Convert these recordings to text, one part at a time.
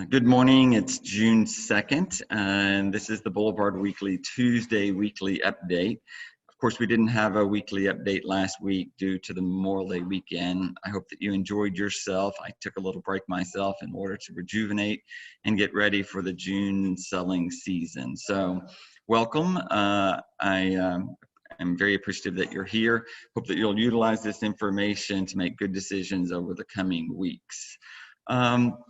Good morning. It's June 2nd, and this is the Boulevard Weekly Tuesday weekly update. Of course, we didn't have a weekly update last week due to the Memorial Day weekend. I hope that you enjoyed yourself. I took a little break myself in order to rejuvenate and get ready for the June selling season. So welcome. I'm very appreciative that you're here. Hope that you'll utilize this information to make good decisions over the coming weeks.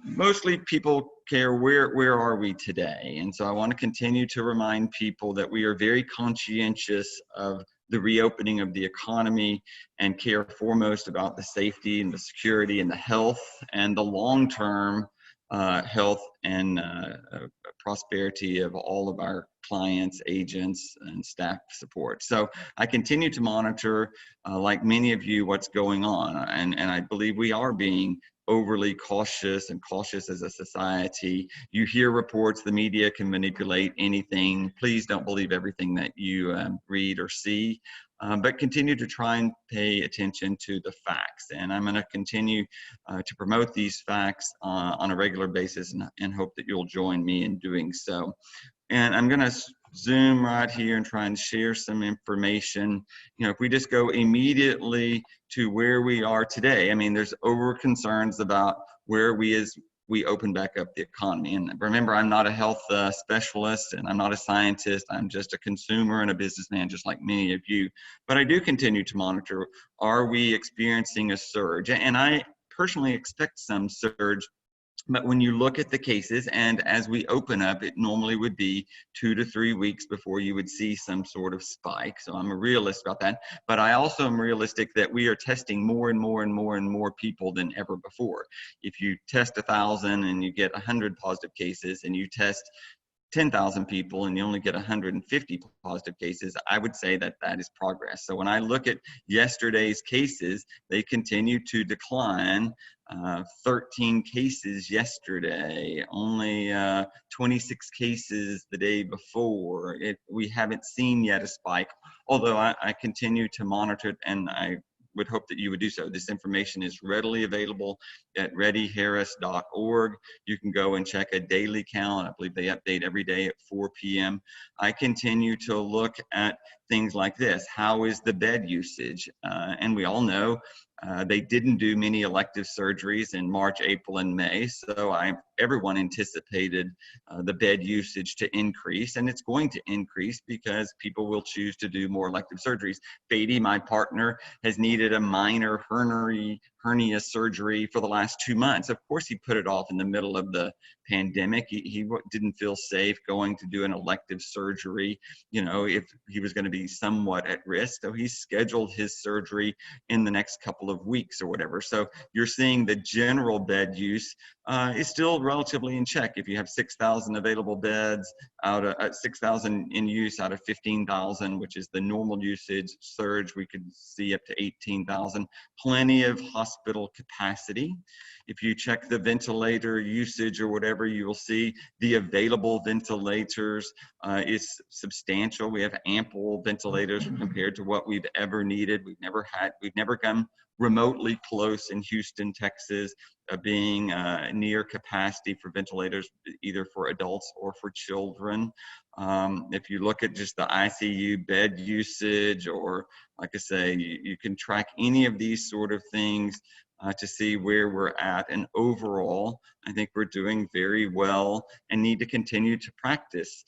Mostly people care where are we today, and so I want to continue to remind people that we are very conscientious of the reopening of the economy and care foremost about the safety and the security and the health and the long-term health and prosperity of all of our clients, agents, and staff support. So I continue to monitor, like many of you, what's going on, and I believe we are being overly cautious as a society. You hear reports, the media can manipulate anything. Please don't believe everything that you read or see, but continue to try and pay attention to the facts. And I'm going to continue to promote these facts on a regular basis and hope that you'll join me in doing so. And I'm going to zoom right here and try and share some information. If we just go immediately to where we are today, I mean, there's over concerns about where we open back up the economy. And remember, I'm not a health specialist and I'm not a scientist. I'm just a consumer and a businessman, just like many of you. But I do continue to monitor, are we experiencing a surge? And I personally expect some surge. But when you look at the cases, and as we open up, it normally would be 2 to 3 weeks before you would see some sort of spike. So I'm a realist about that. But I also am realistic that we are testing more and more people than ever before. If you test 1,000 and you get 100 positive cases, and you test 10,000 people and you only get 150 positive cases, I would say that that is progress. So when I look at yesterday's cases, they continue to decline. 13 cases yesterday, only 26 cases the day before. We haven't seen yet a spike, although I continue to monitor it, and I would hope that you would do so. This information is readily available at readyharris.org. You can go and check a daily count. I believe they update every day at 4 p.m. I continue to look at things like this. How is the bed usage? And we all know they didn't do many elective surgeries in March, April, and May, so everyone anticipated the bed usage to increase, and it's going to increase because people will choose to do more elective surgeries. Beatty, my partner, has needed a minor hernia surgery for the last 2 months. Of course, he put it off in the middle of the pandemic. He didn't feel safe going to do an elective surgery, if he was going to be somewhat at risk. So he scheduled his surgery in the next couple of weeks or whatever. So you're seeing the general bed use is still relatively in check. If you have 6,000 available beds out of 6,000 in use out of 15,000, which is the normal usage surge, we could see up to 18,000. Plenty of hospital capacity. If you check the ventilator usage or whatever, you will see the available ventilators is substantial. We have ample ventilators compared to what we've ever needed. We've never come remotely close in Houston, Texas, being near capacity for ventilators, either for adults or for children. If you look at just the ICU bed usage, or like I say, you can track any of these sort of things to see where we're at. And overall, I think we're doing very well and need to continue to practice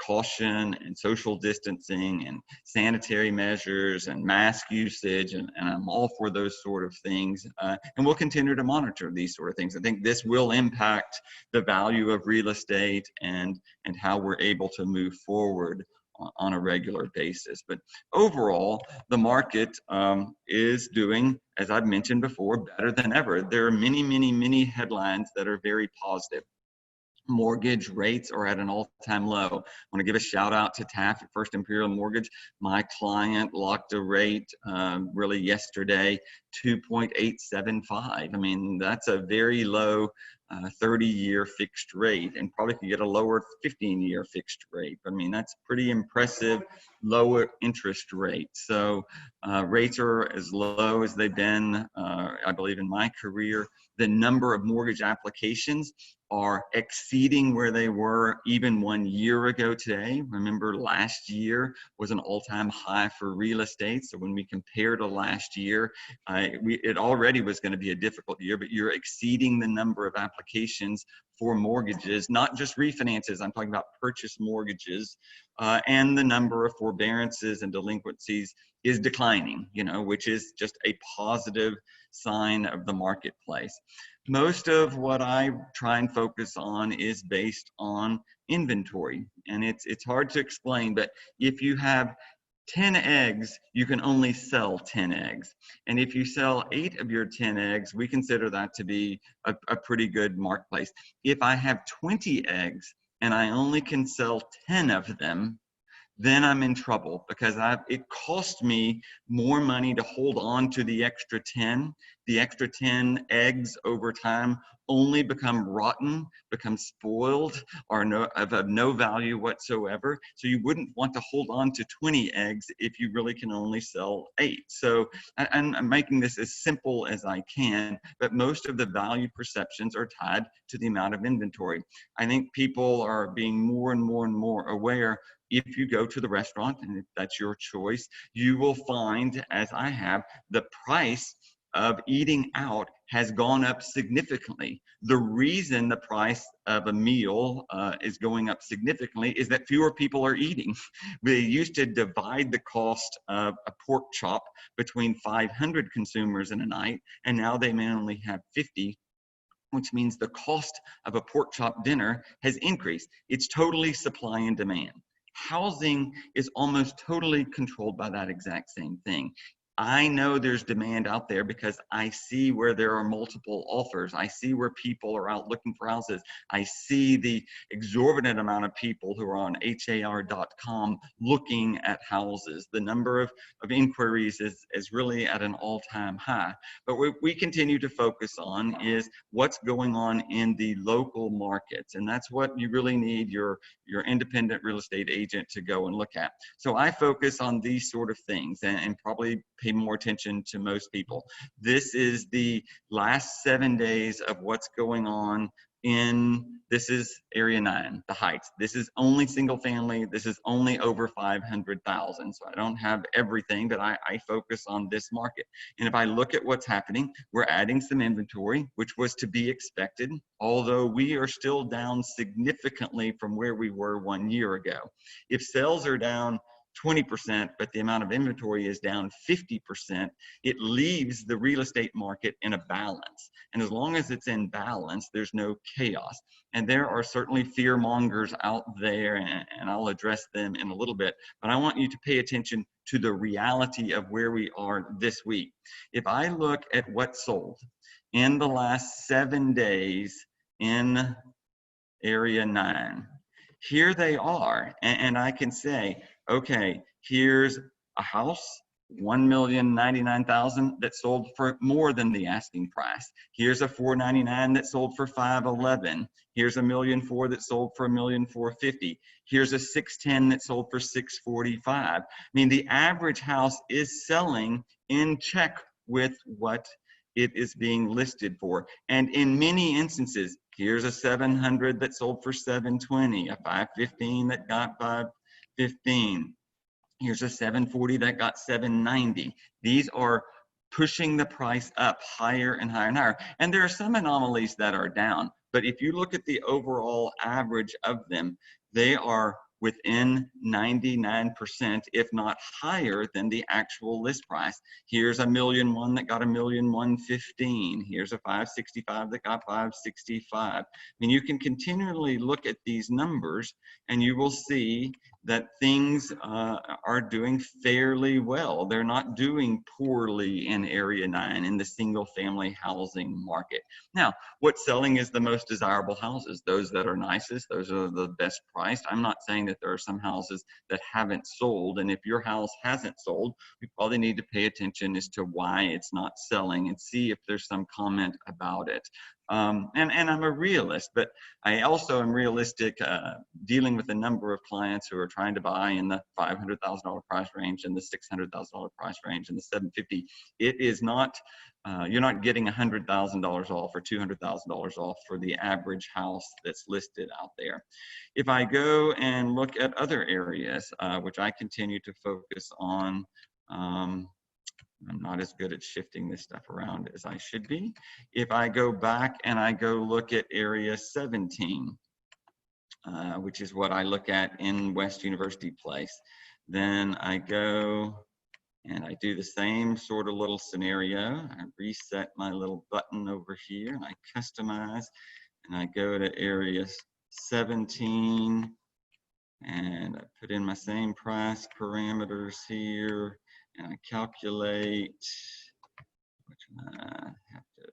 caution and social distancing and sanitary measures and mask usage. And I'm all for those sort of things. And we'll continue to monitor these sort of things. I think this will impact the value of real estate and how we're able to move forward on a regular basis. But overall, the market is doing, as I've mentioned before, better than ever. There are many headlines that are very positive. Mortgage rates are at an all-time low. I want to give a shout out to Taft at First Imperial Mortgage. My client locked a rate really yesterday, 2.875. I mean, that's a very low 30-year fixed rate, and probably could get a lower 15-year fixed rate. I mean, that's pretty impressive lower interest rate. So rates are as low as they've been, I believe, in my career. The number of mortgage applications are exceeding where they were even 1 year ago today. Remember, last year was an all-time high for real estate. So when we compare to last year, it already was going to be a difficult year, but you're exceeding the number of applications for mortgages, not just refinances. I'm talking about purchase mortgages, and the number of forbearances and delinquencies is declining, which is just a positive sign of the marketplace. Most of what I try and focus on is based on inventory, and it's hard to explain, but if you have 10 eggs, you can only sell 10 eggs. And if you sell 8 of your 10 eggs, we consider that to be a pretty good marketplace. If I have 20 eggs and I only can sell 10 of them, then I'm in trouble, because it cost me more money to hold on to the extra 10. The extra 10 eggs over time only become rotten, become spoiled, are of no value whatsoever. So you wouldn't want to hold on to 20 eggs if you really can only sell 8. So I'm making this as simple as I can, but most of the value perceptions are tied to the amount of inventory. I think people are being more and more and more aware. If you go to the restaurant, and if that's your choice, you will find, as I have, the price of eating out has gone up significantly. The reason the price of a meal is going up significantly is that fewer people are eating. They used to divide the cost of a pork chop between 500 consumers in a night, and now they may only have 50, which means the cost of a pork chop dinner has increased. It's totally supply and demand. Housing is almost totally controlled by that exact same thing. I know there's demand out there because I see where there are multiple offers. I see where people are out looking for houses. I see the exorbitant amount of people who are on HAR.com looking at houses. The number of inquiries is really at an all-time high. But what we continue to focus on is what's going on in the local markets. And that's what you really need your independent real estate agent to go and look at. So I focus on these sort of things and probably pay more attention to most people. This is the last 7 days of what's going on this is area 9, the Heights. This is only single family. This is only over 500,000. So I don't have everything, but I focus on this market. And if I look at what's happening, we're adding some inventory, which was to be expected, although we are still down significantly from where we were 1 year ago. If sales are down 20%, but the amount of inventory is down 50%, it leaves the real estate market in a balance. And as long as it's in balance, there's no chaos. And there are certainly fear mongers out there, and I'll address them in a little bit, but I want you to pay attention to the reality of where we are this week. If I look at what sold in the last 7 days in area 9, here they are, and I can say, okay, here's a house, $1,099,000 that sold for more than the asking price. Here's a $499 that sold for $511. Here's a $1,004,000 that sold for $1,450,000. Here's a $610 that sold for $645. I mean, the average house is selling in check with what it is being listed for. And in many instances, here's a 700 that sold for 720, a 515 that got 515. Here's a 740 that got 790. These are pushing the price up higher and higher and higher. And there are some anomalies that are down, but if you look at the overall average of them, they are within 99%, if not higher than the actual list price. Here's a $1,001,000 that got $1,115,000. Here's a 565 that got 565. I mean, you can continually look at these numbers and you will see that things are doing fairly well. They're not doing poorly in area 9 in the single family housing market. Now, what's selling is the most desirable houses, those that are nicest, those are the best priced. I'm not saying that there are some houses that haven't sold, and if your house hasn't sold, we probably need to pay attention as to why it's not selling and see if there's some comment about it. And I'm a realist, but I also am realistic dealing with a number of clients who are trying to buy in the $500,000 price range and the $600,000 price range and the $750,000. It is not, you're not getting $100,000 off or $200,000 off for the average house that's listed out there. If I go and look at other areas, which I continue to focus on, I'm not as good at shifting this stuff around as I should be. If I go back and I go look at area 17, which is what I look at in West University Place, then I go and I do the same sort of little scenario. I reset my little button over here and I customize and I go to area 17 and I put in my same price parameters here. And I calculate, which I have to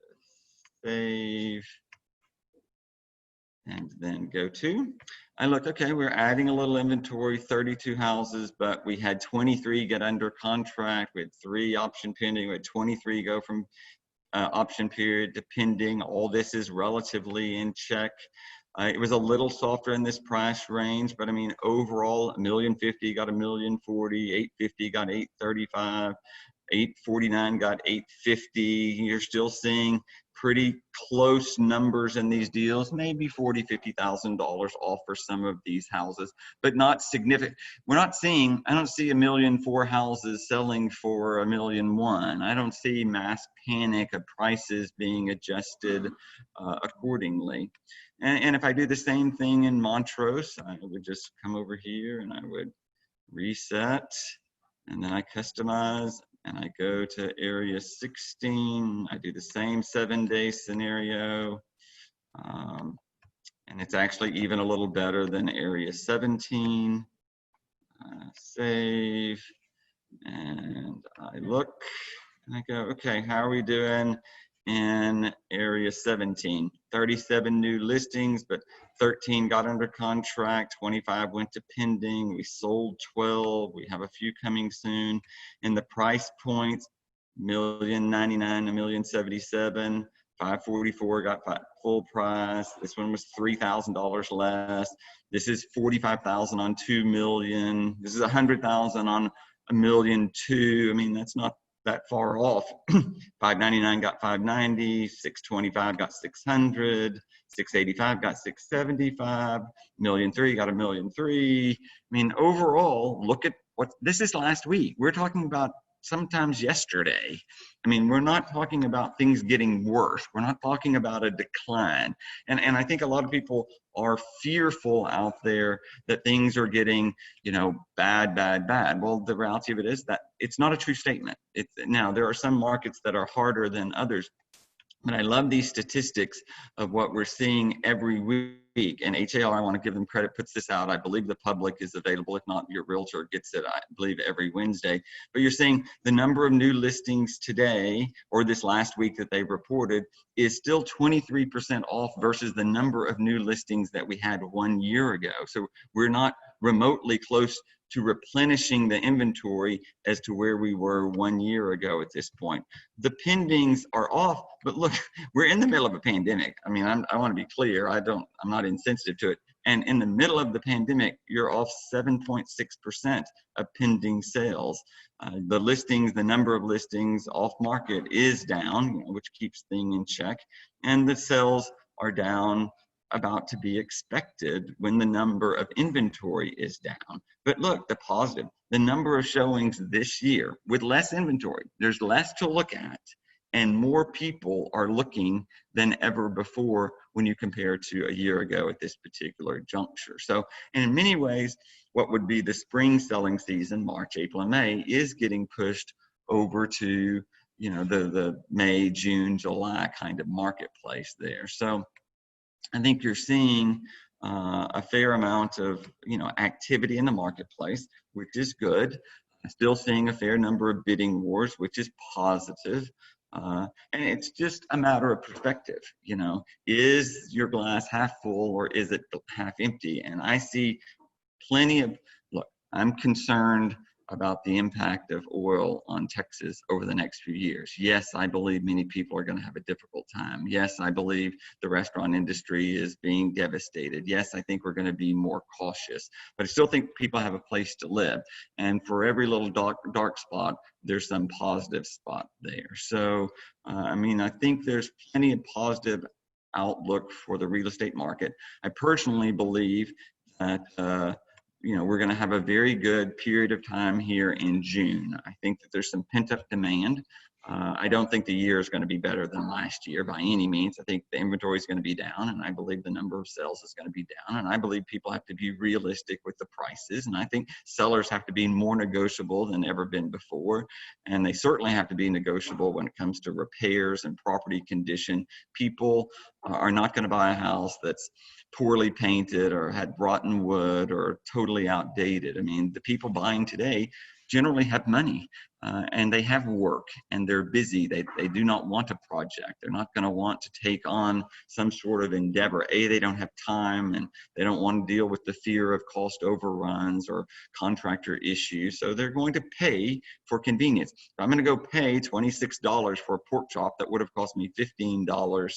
save, and then go to. I look, okay, we're adding a little inventory, 32 houses, but we had 23 get under contract. We had 3 option pending. We had 23 go from option period to pending. All this is relatively in check. It was a little softer in this price range, but I mean, overall, $1,050,000 got $1,040,000, $850,000 got $835,000, $849,000 got $850,000. You're still seeing pretty close numbers in these deals, maybe $40,000, $50,000 off for some of these houses, but not significant. We're not seeing, I don't see 1,000,004 houses selling for 1,000,001. I don't see mass panic of prices being adjusted accordingly. And if I do the same thing in Montrose, I would just come over here and I would reset, and then I customize, and I go to area 16. I do the same 7-day scenario, and it's actually even a little better than area 17. Save, and I look, and I go, okay, how are we doing in area 17? 37 new listings, but 13 got under contract, 25 went to pending. We sold 12. We have a few coming soon. And the price points, $1,099,000, $1,077,000, 544 got full price. This one was $3,000 less. This is 45,000 on 2 million. This is 100,000 on 1,000,002. I mean, that's not that far off. 599 got 590, 625 got 600, 685 got 675, 1,000,003 got 1,000,003. I mean, overall, look at what this is last week. We're talking about sometimes yesterday. I mean, we're not talking about things getting worse. We're not talking about a decline. And I think a lot of people are fearful out there that things are getting, you know, bad. Well, the reality of it is that it's not a true statement. Now, there are some markets that are harder than others, but I love these statistics of what we're seeing every week. And HOU, I want to give them credit, puts this out. I believe the public is available. If not, your realtor gets it, I believe, every Wednesday. But you're seeing the number of new listings today, or this last week that they reported, is still 23% off versus the number of new listings that we had 1 year ago. So we're not remotely close to replenishing the inventory as to where we were 1 year ago at this point. The pendings are off, but look, we're in the middle of a pandemic. I mean, I want to be clear. I'm not insensitive to it. And in the middle of the pandemic, you're off 7.6% of pending sales. The listings, the number of listings off market is down, you know, which keeps things in check. And the sales are down, about to be expected when the number of inventory is down. But look, the positive, the number of showings this year with less inventory, there's less to look at, and more people are looking than ever before when you compare to a year ago at this particular juncture. So in many ways, what would be the spring selling season, March, April, and May, is getting pushed over to, you know, the May, June, July kind of marketplace there. So I think you're seeing a fair amount of, you know, activity in the marketplace, which is good. Still seeing a fair number of bidding wars, which is positive. And it's just a matter of perspective. You know, is your glass half full or is it half empty? And I see plenty of, look, I'm concerned about the impact of oil on Texas over the next few years. Yes, I believe many people are going to have a difficult time. Yes, I believe the restaurant industry is being devastated. Yes, I think we're going to be more cautious, but I still think people have a place to live. And for every little dark spot, there's some positive spot there. So, I mean, I think there's plenty of positive outlook for the real estate market. I personally believe that we're going to have a very good period of time here in June. I think that there's some pent-up demand. I don't think the year is going to be better than last year by any means. I think the inventory is going to be down, and I believe the number of sales is going to be down, and I believe people have to be realistic with the prices, and I think sellers have to be more negotiable than ever been before, and they certainly have to be negotiable when it comes to repairs and property condition. People are not going to buy a house that's poorly painted or had rotten wood or totally outdated. I mean, the people buying today generally have money and they have work and they're busy. They do not want a project. They're not going to want to take on some sort of endeavor. They don't have time and they don't want to deal with the fear of cost overruns or contractor issues. So they're going to pay for convenience. If I'm going to go pay $26 for a pork chop that would have cost me $15,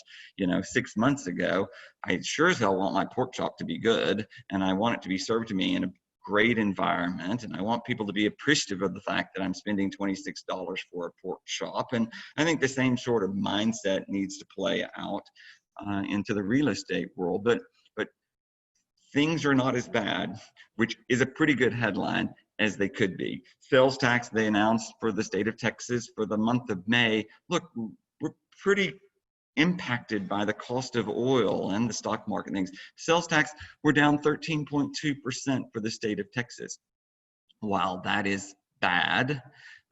6 months ago, I sure as hell want my pork chop to be good, and I want it to be served to me in a great environment, and I want people to be appreciative of the fact that I'm spending $26 for a pork chop. And I think the same sort of mindset needs to play out into the real estate world. But things are not as bad, which is a pretty good headline, as they could be. Sales tax they announced for the state of Texas for the month of May. Look, we're pretty impacted by the cost of oil and the stock market things. Sales tax, we're down 13.2% for the state of Texas. While that is bad,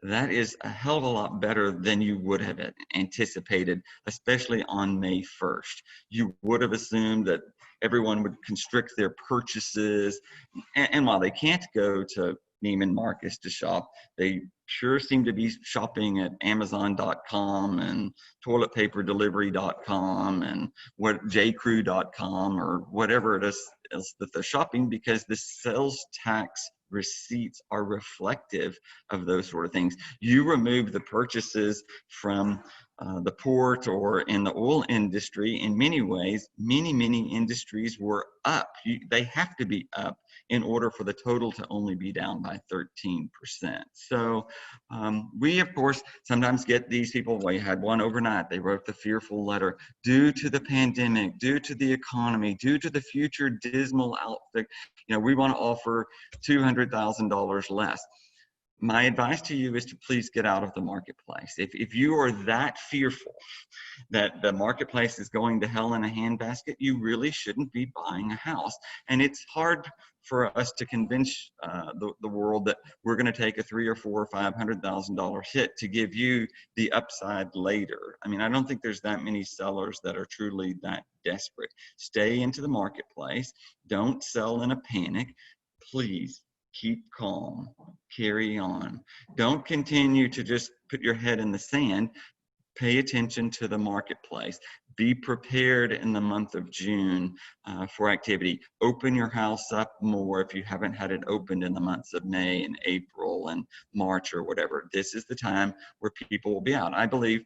that is a hell of a lot better than you would have anticipated, especially on May 1st. You would have assumed that everyone would constrict their purchases. And while they can't go to Neiman Marcus to shop, they sure seem to be shopping at Amazon.com and toiletpaperdelivery.com and jcrew.com or whatever it is that they're shopping, because the sales tax receipts are reflective of those sort of things. You remove the purchases from the port or in the oil industry. In many ways, many industries were up. They have to be up in order for the total to only be down by 13%. So we, of course, sometimes get these people. We had one overnight. They wrote the fearful letter. Due to the pandemic, due to the economy, due to the future dismal outlook, we want to offer $200,000 less. My advice to you is to please get out of the marketplace. If you are that fearful that the marketplace is going to hell in a handbasket, you really shouldn't be buying a house. And it's hard for us to convince the world that we're going to take a $300,000 or $400,000 or $500,000 hit to give you the upside later. I mean, I don't think there's that many sellers that are truly that desperate. Stay into the marketplace. Don't sell in a panic. Please. Keep calm, carry on. Don't continue to just put your head in the sand. Pay attention to the marketplace. Be prepared in the month of June for activity. Open your house up more if you haven't had it opened in the months of May and April and March or whatever. This is the time where people will be out. I believe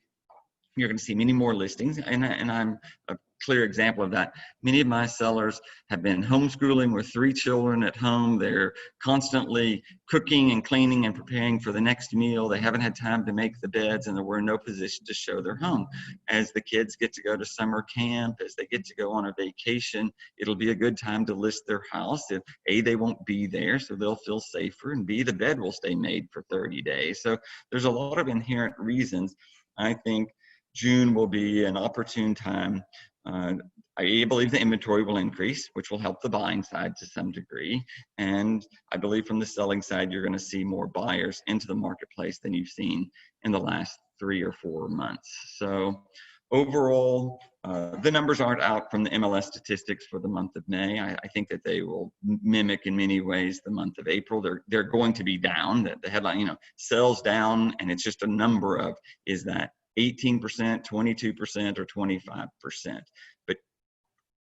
you're going to see many more listings, and I'm a clear example of that. Many of my sellers have been homeschooling with 3 children at home. They're constantly cooking and cleaning and preparing for the next meal. They haven't had time to make the beds, and we're in no position to show their home. As the kids get to go to summer camp, as they get to go on a vacation, it'll be a good time to list their house. If A, they won't be there, so they'll feel safer, and B, the bed will stay made for 30 days. So there's a lot of inherent reasons. I think June will be an opportune time. I believe the inventory will increase, which will help the buying side to some degree. And I believe from the selling side, you're going to see more buyers into the marketplace than you've seen in the last 3 or 4 months. So overall, the numbers aren't out from the MLS statistics for the month of May. I think that they will mimic in many ways the month of April. They're going to be down. The headline, sales down, and it's just a number of, is that 18%, 22%, or 25%. But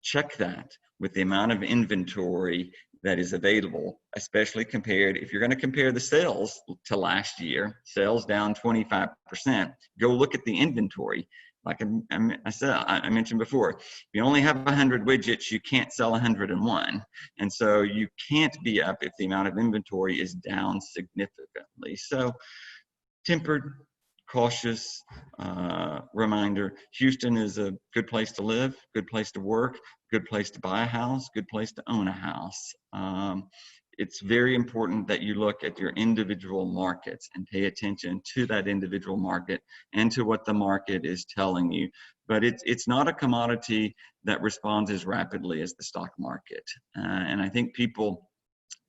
check that with the amount of inventory that is available, especially compared, if you're going to compare the sales to last year, sales down 25%, go look at the inventory. Like I mentioned before, if you only have 100 widgets, you can't sell 101. And so you can't be up if the amount of inventory is down significantly. So tempered, cautious reminder. Houston is a good place to live, good place to work, good place to buy a house, good place to own a house. It's very important that you look at your individual markets and pay attention to that individual market and to what the market is telling you. But it's not a commodity that responds as rapidly as the stock market. And I think people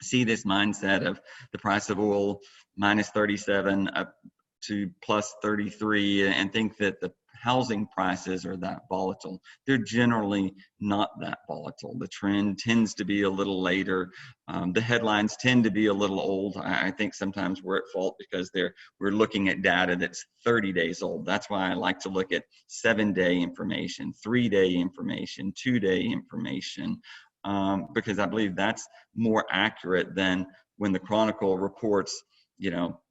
see this mindset of the price of oil minus 37 up to plus 33 and think that the housing prices are that volatile. They're generally not that volatile. The trend tends to be a little later. The headlines tend to be a little old. I think sometimes we're at fault because we're looking at data that's 30 days old. That's why I like to look at 7-day information, 3-day information, 2-day information, because I believe that's more accurate than when the Chronicle reports, you know,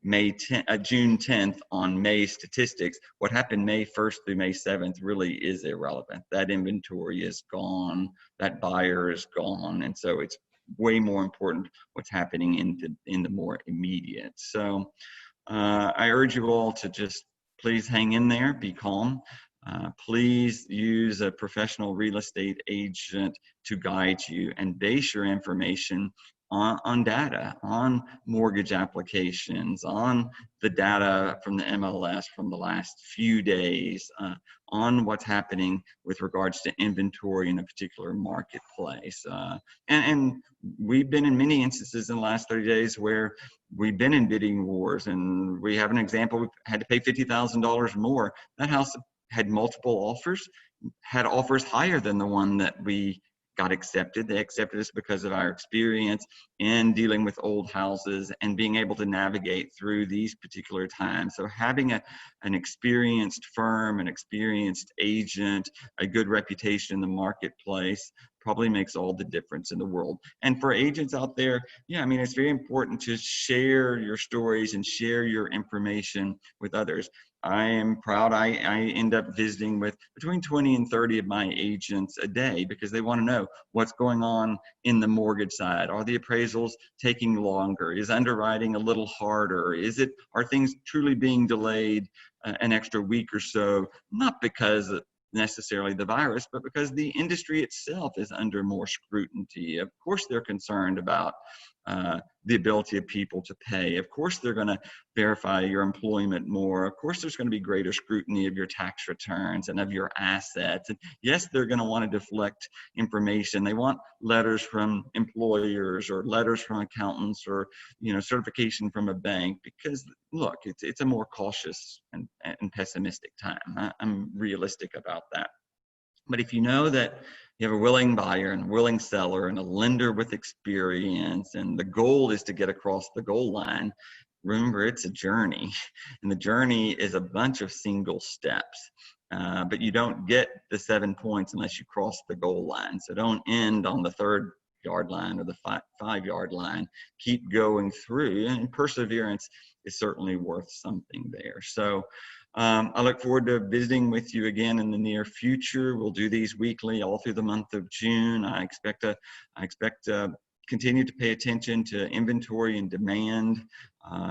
June 10th on May statistics. What happened May 1st through May 7th really is irrelevant. That inventory is gone, that buyer is gone, and so it's way more important what's happening in the more immediate. So I urge you all to just please hang in there, be calm. Please use a professional real estate agent to guide you and base your information on data, on mortgage applications, on the data from the MLS from the last few days, on what's happening with regards to inventory in a particular marketplace. And we've been in many instances in the last 30 days where we've been in bidding wars, and we have an example. We had to pay $50,000 more. That house had multiple offers, had offers higher than the one that we got accepted. They accepted us because of our experience in dealing with old houses and being able to navigate through these particular times. So having an experienced firm, an experienced agent, a good reputation in the marketplace probably makes all the difference in the world. And for agents out there, yeah, I mean, it's very important to share your stories and share your information with others. I am proud. I end up visiting with between 20 and 30 of my agents a day because they want to know what's going on in the mortgage side. Are the appraisals taking longer? Is underwriting a little harder? Are things truly being delayed an extra week or so? Not because necessarily the virus, but because the industry itself is under more scrutiny. Of course, they're concerned about the ability of people to pay. Of course, they're going to verify your employment more. Of course, there's going to be greater scrutiny of your tax returns and of your assets. And yes, they're going to want to deflect information. They want letters from employers or letters from accountants or, you know, certification from a bank because, look, it's a more cautious and pessimistic time. I'm realistic about that. But if you know that you have a willing buyer and a willing seller and a lender with experience, and the goal is to get across the goal line, remember, it's a journey. And the journey is a bunch of single steps. But you don't get the 7 points unless you cross the goal line. So don't end on the 3rd-yard line or the 5-yard line. Keep going through, and perseverance is certainly worth something there. So I look forward to visiting with you again in the near future. We'll do these weekly all through the month of June. I expect to continue to pay attention to inventory and demand.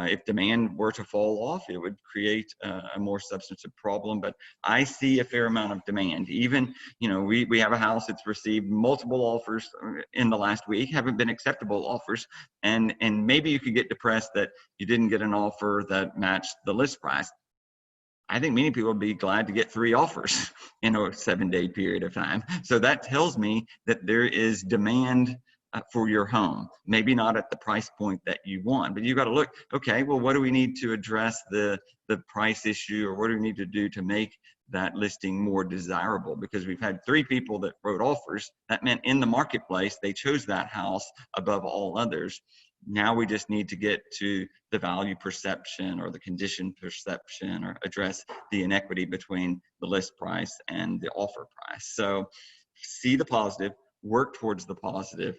If demand were to fall off, it would create a more substantive problem. But I see a fair amount of demand. Even, you know, we have a house that's received multiple offers in the last week, haven't been acceptable offers. And maybe you could get depressed that you didn't get an offer that matched the list price. I think many people would be glad to get 3 offers in a 7-day period of time. So that tells me that there is demand for your home. Maybe not at the price point that you want, but you got to look, okay, well, what do we need to address the price issue, or what do we need to do to make that listing more desirable? Because we've had 3 people that wrote offers. That meant in the marketplace, they chose that house above all others. Now we just need to get to the value perception or the condition perception, or address the inequity between the list price and the offer price. So see the positive, work towards the positive,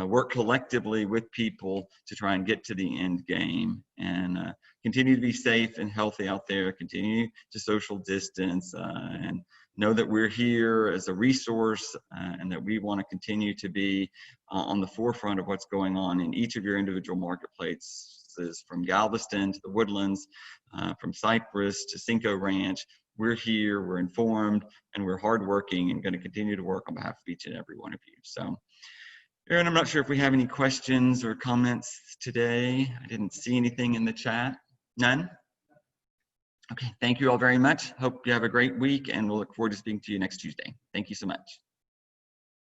work collectively with people to try and get to the end game, and continue to be safe and healthy out there, continue to social distance, and know that we're here as a resource, and that we want to continue to be on the forefront of what's going on in each of your individual marketplaces, from Galveston to the Woodlands, from Cypress to Cinco Ranch. We're here, we're informed, and we're hardworking, and going to continue to work on behalf of each and every one of you. So, Aaron, I'm not sure if we have any questions or comments today. I didn't see anything in the chat. None? Okay, thank you all very much. Hope you have a great week, and we'll look forward to speaking to you next Tuesday. Thank you so much.